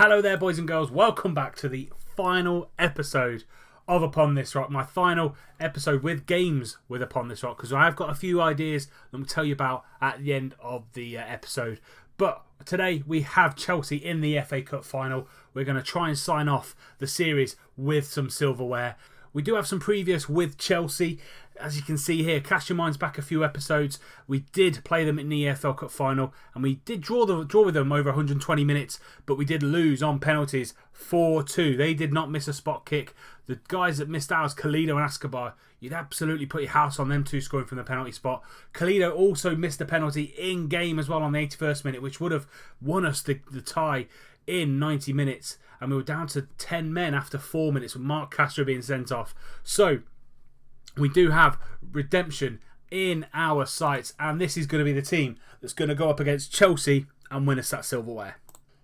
Hello there, boys and girls. Welcome back to the final episode of Upon This Rock. My final episode with games with Upon This Rock, because I've got a few ideas that I'm going to tell you about at the end of the episode. But today we have Chelsea in the FA Cup final. We're going to try and sign off the series with some silverware. We do have some previous with Chelsea. As you can see here, cast your minds back a few episodes. We did play them in the EFL Cup final, and we did draw with them over 120 minutes, but we did lose on penalties 4-2. They did not miss a spot kick. The guys that missed out was Kalido and Escobar. You'd absolutely put your house on them two scoring from the penalty spot. Kalido also missed a penalty in game as well on the 81st minute, which would have won us the tie in 90 minutes. And we were down to 10 men after 4 minutes with Mark Castro being sent off. So we do have redemption in our sights, and this is going to be the team that's going to go up against Chelsea and win us that silverware.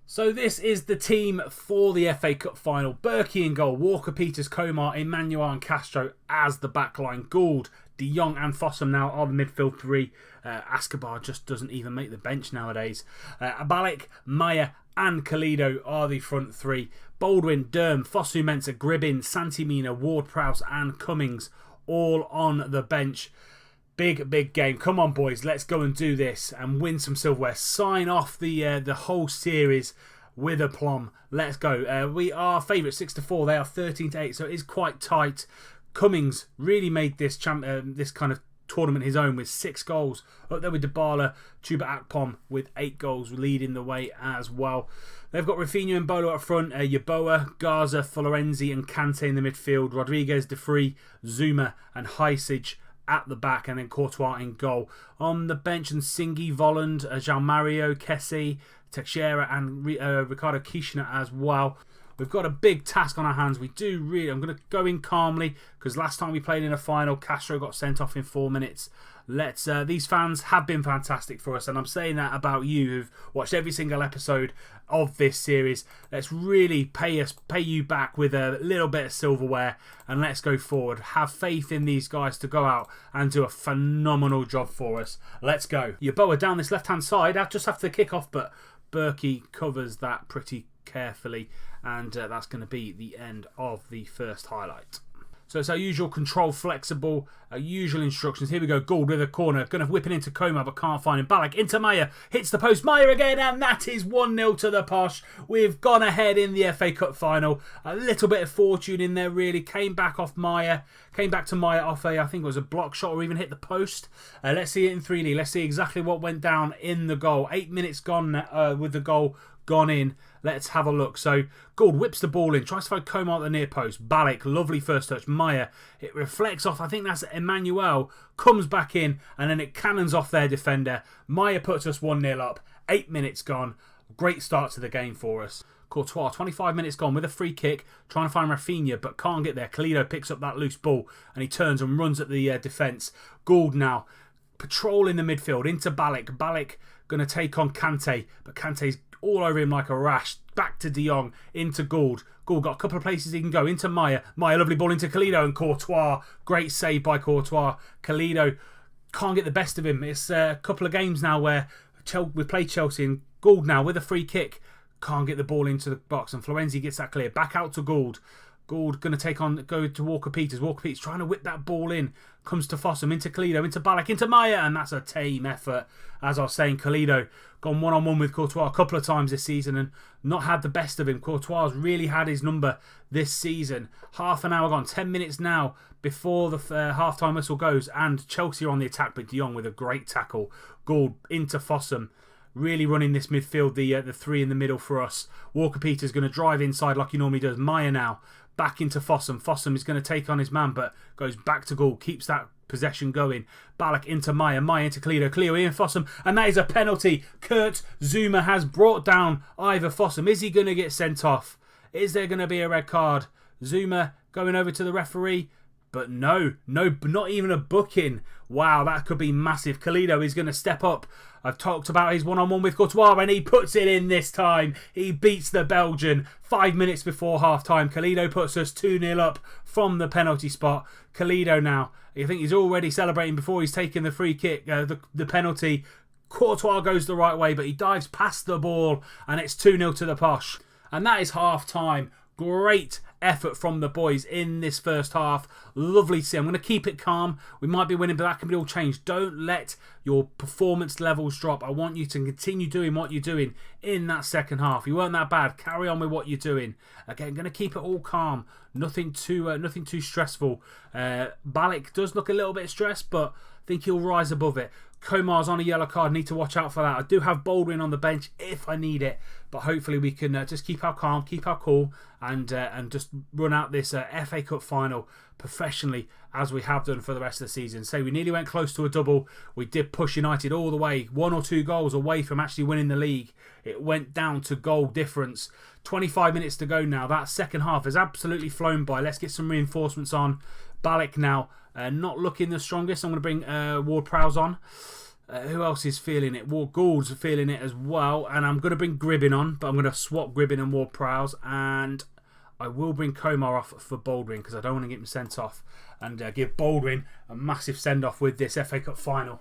So this is the team for the FA Cup final. Berkey in goal, Walker, Peters, Komar, Emmanuel and Castro as the backline. Gould, De Jong and Fossum now are the midfield three. Escobar just doesn't even make the bench nowadays. Abalik, Maya and Kalido are the front three. Baldwin, Derm, Fosu Mensah, Gribbin, Santimina, Ward-Prowse and Cummings all on the bench. Big game. Come on, boys. Let's go and do this and win some silverware. Sign off the whole series with aplomb. Let's go. We are favourites 6-4. They are 13-8, so it is quite tight. Cummings really made this this kind of tournament his own with 6 goals. Up there with Dybala, Chuba Akpom with 8 goals leading the way as well. They've got Rafinha and Bolo up front, Yeboah, Garza, Florenzi and Kante in the midfield, Rodriguez, De Vrij, Zuma and Heisage at the back, and then Courtois in goal. On the bench, and Singi, Volland, João Mario, Kessie, Teixeira and Ricardo Kishner as well. We've got a big task on our hands. I'm going to go in calmly, because last time we played in a final, Castro got sent off in 4 minutes. These fans have been fantastic for us, and I'm saying that about you who've watched every single episode of this series. Let's really pay you back with a little bit of silverware, and let's go forward. Have faith in these guys to go out and do a phenomenal job for us. Let's go. Yeboah down this left-hand side, just after the kick-off, but Berkey covers that pretty carefully, and that's going to be the end of the first highlight. So it's our usual control, flexible, usual instructions. Here we go. Gould with a corner. Going to whip it into Komar, but can't find him. Balak into Maya. Hits the post. Maya again, and that is 1-0 to the Posh. We've gone ahead in the FA Cup final. A little bit of fortune in there, really. Came back off Maya. Came back to Maya off I think it was a block shot or even hit the post. Let's see it in 3D. Let's see exactly what went down in the goal. 8 minutes gone with the goal gone in. Let's have a look. So Gould whips the ball in, tries to find Komar at the near post. Balak, lovely first touch. Maya, it reflects off, I think that's Emmanuel, comes back in, and then it cannons off their defender. Maya puts us 1-0 up. 8 minutes gone. Great start to the game for us. Courtois, 25 minutes gone with a free kick, trying to find Rafinha, but can't get there. Kalido picks up that loose ball, and he turns and runs at the defence. Gould now patrolling the midfield into Balak. Balak going to take on Kante, but Kante's all over him like a rash. Back to De Jong, into Gould. Gould got a couple of places he can go. Into Maya. Maya, lovely ball into Kalido and Courtois. Great save by Courtois. Kalido can't get the best of him. It's a couple of games now where we played Chelsea, and Gould now with a free kick can't get the ball into the box, and Florenzi gets that clear. Back out to Gould. Gould going to go to Walker Peters. Walker Peters trying to whip that ball in. Comes to Fossum, into Kalido, into Balak, into Maya, and that's a tame effort. As I was saying, Kalido gone one-on-one with Courtois a couple of times this season and not had the best of him. Courtois really had his number this season. Half an hour gone, 10 minutes now before the half-time whistle goes, and Chelsea are on the attack, but De Jong with a great tackle. Gould into Fossum. Really running this midfield, the three in the middle for us. Walker Peters going to drive inside like he normally does. Maya now back into Fossum. Fossum is going to take on his man, but goes back to Gould. Keeps that possession going. Balak into Maya. Maya into Kalido. Kalido in Fossum. And that is a penalty. Kurt Zuma has brought down Ivor Fossum. Is he going to get sent off? Is there going to be a red card? Zuma going over to the referee. But no, not even a booking. Wow, that could be massive. Kalido is going to step up. I've talked about his one-on-one with Courtois, and he puts it in this time. He beats the Belgian 5 minutes before half-time. Kalido puts us 2-0 up from the penalty spot. Kalido now, I think he's already celebrating before he's taken the free kick, the penalty. Courtois goes the right way, but he dives past the ball, and it's 2-0 to the Posh. And that is half time. Great effort from the boys in this first half. Lovely to see. I'm going to keep it calm. We might be winning, but that can be all changed. Don't let your performance levels drop. I want you to continue doing what you're doing in that second half. You weren't that bad. Carry on with what you're doing. Again, going to keep it all calm. Nothing too stressful. Balik does look a little bit stressed, but I think he'll rise above it. Komar's on a yellow card. Need to watch out for that. I do have Baldwin on the bench if I need it, but hopefully we can just keep our calm, keep our cool, and just run out this FA Cup final professionally as we have done for the rest of the season. So we nearly went close to a double. We did push United all the way, 1 or 2 goals away from actually winning the league. It went down to goal difference. 25 minutes to go now. That second half has absolutely flown by. Let's get some reinforcements on. Balik now. Not looking the strongest. I'm going to bring Ward-Prowse on. Who else is feeling it? Gould's feeling it as well. And I'm going to bring Gribbin on. But I'm going to swap Gribbin and Ward-Prowse. And I will bring Komar off for Baldwin because I don't want to get him sent off. And give Baldwin a massive send-off with this FA Cup final.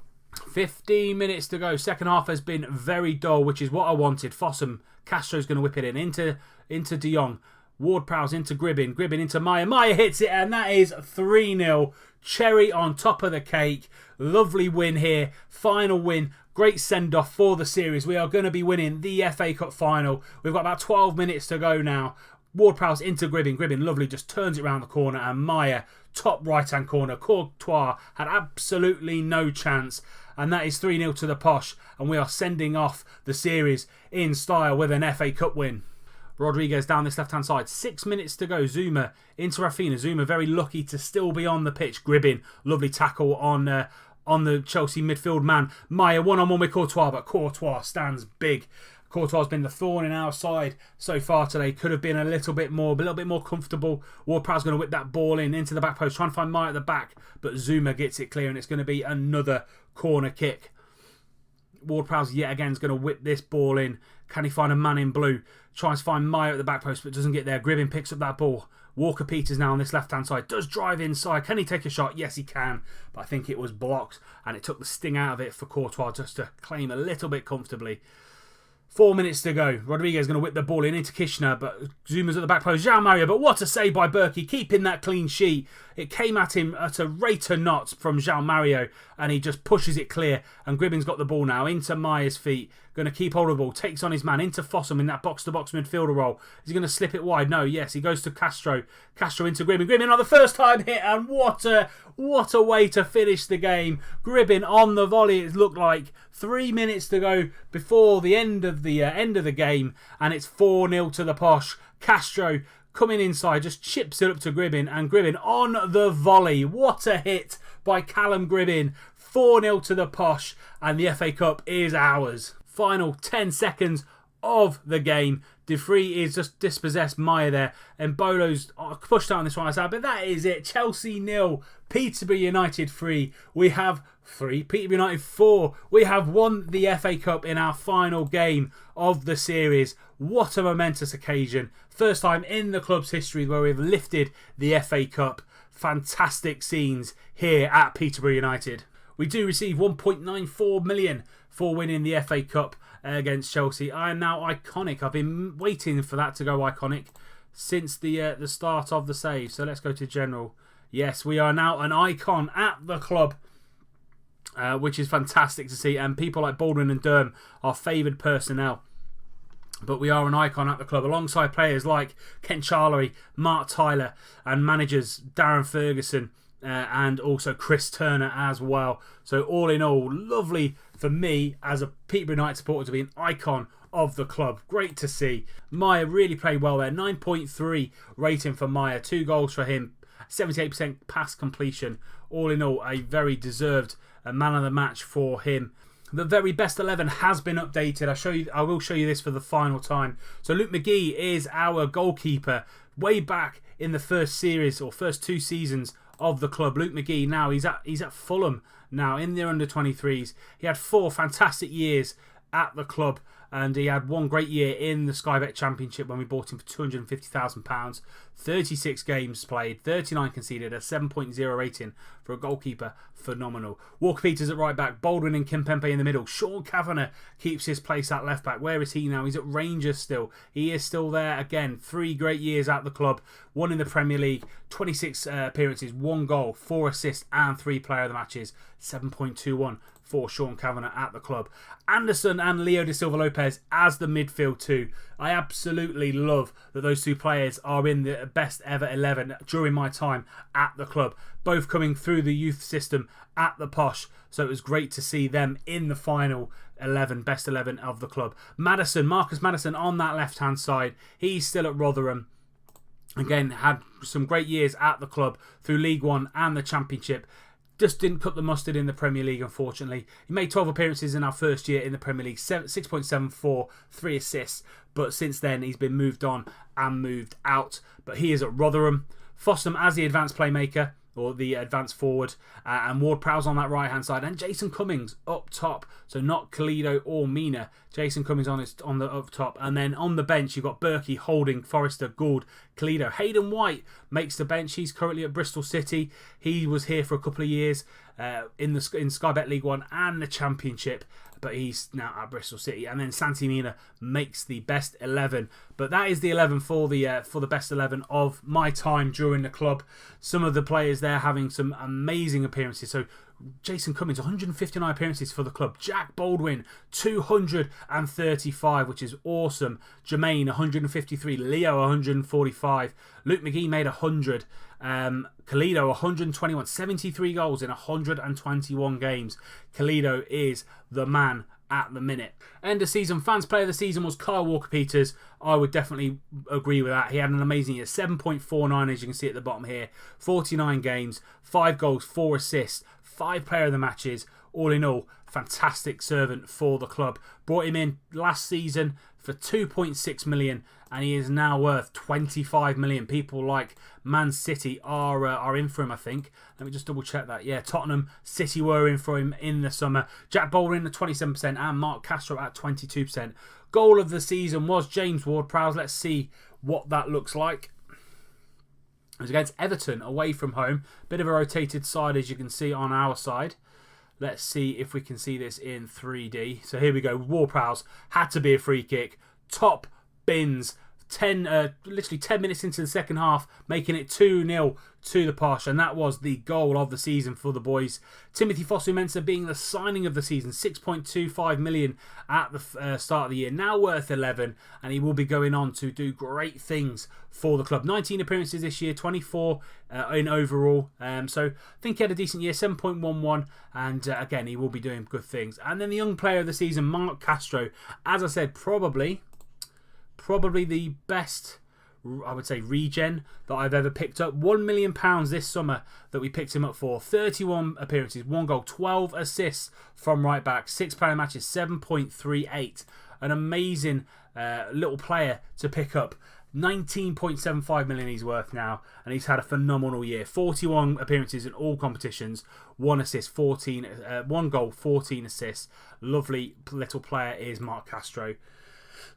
15 minutes to go. Second half has been very dull, which is what I wanted. Fossum, Castro's going to whip it in. Into De Jong. Ward-Prowse into Gribbin. Gribbin into Maya. Maya hits it, and that is 3-0. Cherry on top of the cake. Lovely win here. Final win. Great send-off for the series. We are going to be winning the FA Cup final. We've got about 12 minutes to go now. Ward-Prowse into Gribbin. Gribbin, lovely, just turns it around the corner. And Maya, top right-hand corner. Courtois had absolutely no chance. And that is 3-0 to the Posh. And we are sending off the series in style with an FA Cup win. Rodriguez down this left-hand side. 6 minutes to go. Zuma into Rafinha. Zuma very lucky to still be on the pitch. Gribbin, lovely tackle on the Chelsea midfield man. Maya one-on-one with Courtois, but Courtois stands big. Courtois has been the thorn in our side so far today. Could have been a little bit more comfortable. Ward-Prowse going to whip that ball into the back post. Trying to find Maya at the back, but Zuma gets it clear, and it's going to be another corner kick. Ward-Prowse yet again is going to whip this ball in. Can he find a man in blue? Tries to find Maya at the back post, but doesn't get there. Gribbin picks up that ball. Walker-Peters now on this left-hand side. Does drive inside. Can he take a shot? Yes, he can. But I think it was blocked, and it took the sting out of it for Courtois just to claim a little bit comfortably. 4 minutes to go. Rodriguez is going to whip the ball into Kishner, but Zuma's at the back post. João Mario, but what a save by Berkey, keeping that clean sheet. It came at him at a rate of knots from João Mario, and he just pushes it clear. And Gribbin's got the ball now into Maya's feet. Going to keep hold of the ball. Takes on his man into Fossum in that box-to-box midfielder role. Is he going to slip it wide? No, yes. He goes to Castro. Castro into Gribbin. Gribbin on the first time hit, and what a way to finish the game. Gribbin on the volley. It looked like 3 minutes to go before the end of the game, and it's 4-0 to the Posh. Castro coming inside, just chips it up to Gribbin, and Gribbin on the volley. What a hit by Callum Gribbin. 4-0 to the Posh, and the FA Cup is ours. Final 10 seconds of the game. De Vrij is just dispossessed Maya there, and Bolo's pushed out on this right side, but that is it. Chelsea 0, Peterborough United 3. We have 3, Peterborough United 4. We have won the FA Cup in our final game of the series. What a momentous occasion. First time in the club's history where we've lifted the FA Cup. Fantastic scenes here at Peterborough United. We do receive 1.94 million for winning the FA Cup against Chelsea. I am now iconic. I've been waiting for that to go iconic since the start of the save. So let's go to general. Yes, we are now an icon at the club, which is fantastic to see. And people like Baldwin and Durham are favoured personnel. But we are an icon at the club alongside players like Ken Charlery, Mark Tyler, and managers Darren Ferguson and also Chris Turner as well. So all in all, lovely for me as a Peterborough United supporter to be an icon of the club. Great to see. Maya really played well there. 9.3 rating for Maya. 2 goals for him. 78% pass completion. All in all, a very deserved man of the match for him. The very best 11 has been updated. I will show you this for the final time. So Luke McGee is our goalkeeper. Way back in the first series or first 2 seasons of the club. Luke McGee now he's at Fulham now in their under-23s. He had 4 fantastic years at the club. and he had one great year in the Sky Bet Championship when we bought him for £250,000. 36 games played, 39 conceded, a 7.0 rating for a goalkeeper. Phenomenal. Walker Peters at right back, Baldwin and Kimpembe in the middle. Sean Kavanagh keeps his place at left back. Where is he now? He's at Rangers still. He is still there again. 3 great years at the club. 1 in the Premier League, 26 appearances, 1 goal, 4 assists and 3 player of the matches. 7.21 for Sean Kavanagh at the club. Anderson and Leo da Silva Lopez as the midfield too. I absolutely love that those 2 players are in the best ever 11 during my time at the club. Both coming through the youth system at the Posh. So it was great to see them in the final 11, best 11 of the club. Marcus Maddison on that left hand side. He's still at Rotherham. Again, had some great years at the club through League One and the Championship. Just didn't cut the mustard in the Premier League, unfortunately. He made 12 appearances in our first year in the Premier League, 6.74, 3 assists. But since then, he's been moved on and moved out. But he is at Rotherham. Fossum as the advanced playmaker, or the advanced forward, and Ward-Prowse on that right-hand side, and Jason Cummings up top. So not Kalido or Mina. Jason Cummings on the up top. And then on the bench, you've got Berkey, Holding, Forrester, Gould, Kalido. Hayden White makes the bench. He's currently at Bristol City. He was here for a couple of years in Sky Bet League One and the Championship, but he's now at Bristol City. And then Santi Mina makes the best 11. But that is the 11 for the best 11 of my time during the club. Some of the players there having some amazing appearances. So Jason Cummings, 159 appearances for the club. Jack Baldwin, 235, which is awesome. Jermaine, 153. Leo, 145. Luke McGee made 100. Kalido, 121. 73 goals in 121 games. Kalido is the man at the minute. End of season fans player of the season was Kyle Walker-Peters. I would definitely agree with that. He had an amazing year. 7.49 as you can see at the bottom here. 49 games, 5 goals, 4 assists, 5 player of the matches. All in all, fantastic servant for the club. Brought him in last season for 2.6 million and he is now worth 25 million. People like Man City are in for him, I think. Let me just double check that. Yeah, Tottenham, City were in for him in the summer. Jack Baldwin at 27% and Mark Castro at 22%. Goal of the season was James Ward-Prowse. Let's see what that looks like. It was against Everton away from home. Bit of a rotated side as you can see on our side. Let's see if we can see this in 3D. So here we go. Ward-Prowse had to be a free kick. Top bins. Literally 10 minutes into the second half, making it 2-0 to the Posh, and that was the goal of the season for the boys. Timothy Fosu-Mensah being the signing of the season, 6.25 million at the start of the year, now worth 11, and he will be going on to do great things for the club. 19 appearances this year, 24 in overall, so I think he had a decent year, 7.11, and again he will be doing good things. And then the young player of the season, Mark Castro, as I said, probably the best, I would say, regen that I've ever picked up. £1 million this summer that we picked him up for. 31 appearances, 1 goal, 12 assists from right back, 6 player matches, 7.38. An amazing little player to pick up. 19.75 million he's worth now, and he's had a phenomenal year. 41 appearances in all competitions, 1 assist, 1 goal, 14 assists. Lovely little player is Mark Castro.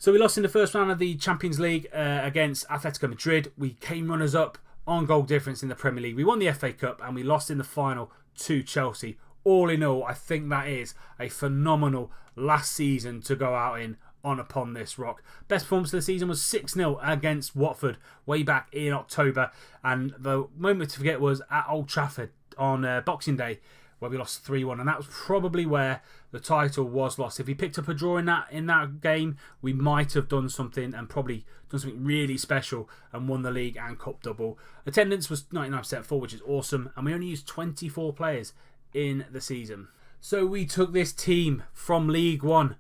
So we lost in the first round of the Champions League against Atletico Madrid. We came runners-up on goal difference in the Premier League. We won the FA Cup and we lost in the final to Chelsea. All in all, I think that is a phenomenal last season to go out in on Upon This Rock. Best performance of the season was 6-0 against Watford way back in October. And the moment to forget was at Old Trafford on Boxing Day, where we lost 3-1, and that was probably where the title was lost. If we picked up a draw in that game, we might have done something and probably done something really special and won the league and cup double. Attendance was 99% full, which is awesome, and we only used 24 players in the season. So we took this team from League One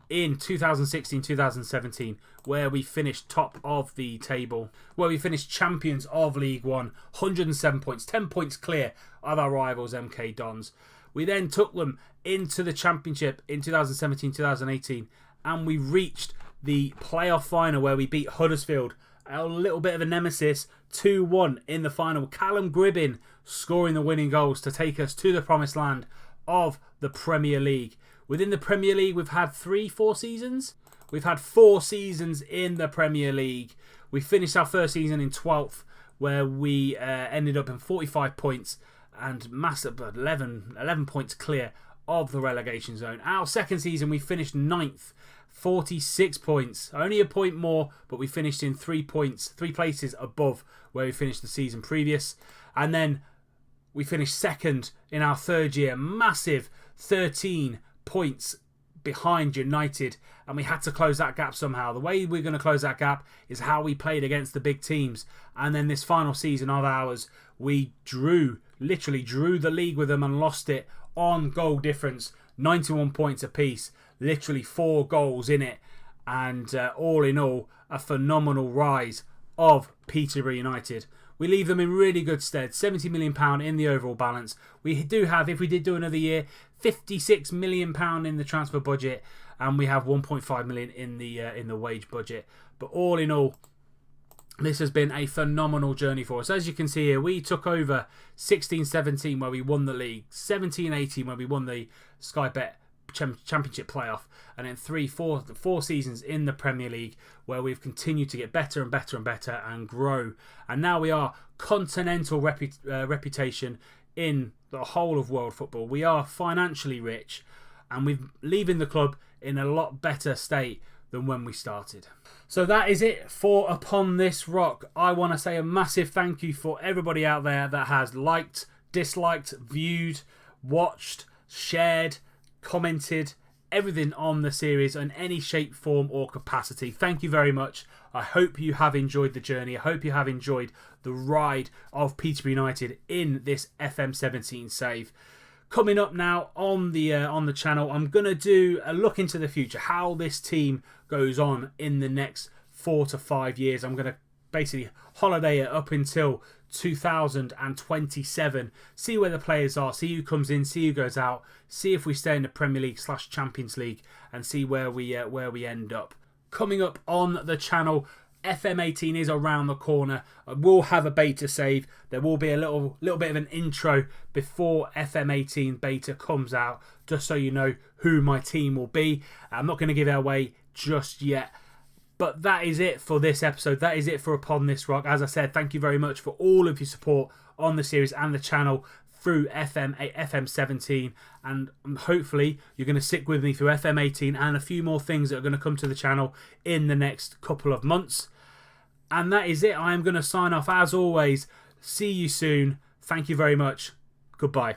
in 2016-2017, where we finished top of the table, where we finished champions of League One, 107 points, 10 points clear of our rivals MK Dons. We then took them into the Championship in 2017-2018, and we reached the playoff final where we beat Huddersfield, a little bit of a nemesis, 2-1 in the final. Callum Gribbin scoring the winning goals to take us to the promised land of the Premier League. Within the Premier League, we've had 3-4 seasons We've had 4 seasons in the Premier League. We finished our first season in 12th, where we ended up in 45 points and massive 11 points clear of the relegation zone. Our second season, we finished 9th, 46 points. Only a point more, but we finished in 3 places above where we finished the season previous. And then we finished second in our third year, massive 13 points behind United, and we had to close that gap somehow. The way we're going to close that gap is how we played against the big teams. And then this final season of ours, we literally drew the league with them and lost it on goal difference, 91 points apiece, literally 4 goals in it. And all in all, a phenomenal rise of Peterborough United. We leave them in really good stead. £70 million in the overall balance. We do have, if we did do another year, £56 million in the transfer budget, and we have £1.5 million in the wage budget. But all in all, this has been a phenomenal journey for us. As you can see here, we took over 16-17 where we won the league, 17-18 where we won the Sky Bet Championship playoff, and then 4 seasons in the Premier League where we've continued to get better and better and better and grow, and now we are continental reputation in the whole of world football. We are financially rich, and we're leaving the club in a lot better state than when we started. So that is it for Upon This Rock. I want to say a massive thank you for everybody out there that has liked, disliked, viewed, watched, shared, commented, everything on the series in any shape, form or capacity. Thank you very much. I hope you have enjoyed the journey. I hope you have enjoyed the ride of Peterborough United in this FM17 save. Coming up now on the channel, I'm going to do a look into the future, how this team goes on in the next 4 to 5 years. I'm going to basically holiday it up until 2027, see where the players are, see who comes in, see who goes out, see if we stay in the Premier League / Champions League, and see where we end up. Coming up on the channel, FM18 is around the corner. I will have a beta save. There will be a little bit of an intro before FM18 beta comes out, just so you know who my team will be. I'm not going to give it away just yet. But that is it for this episode. That is it for Upon This Rock. As I said, thank you very much for all of your support on the series and the channel through FM17. And hopefully you're going to stick with me through FM18 and a few more things that are going to come to the channel in the next couple of months. And that is it. I am going to sign off as always. See you soon. Thank you very much. Goodbye.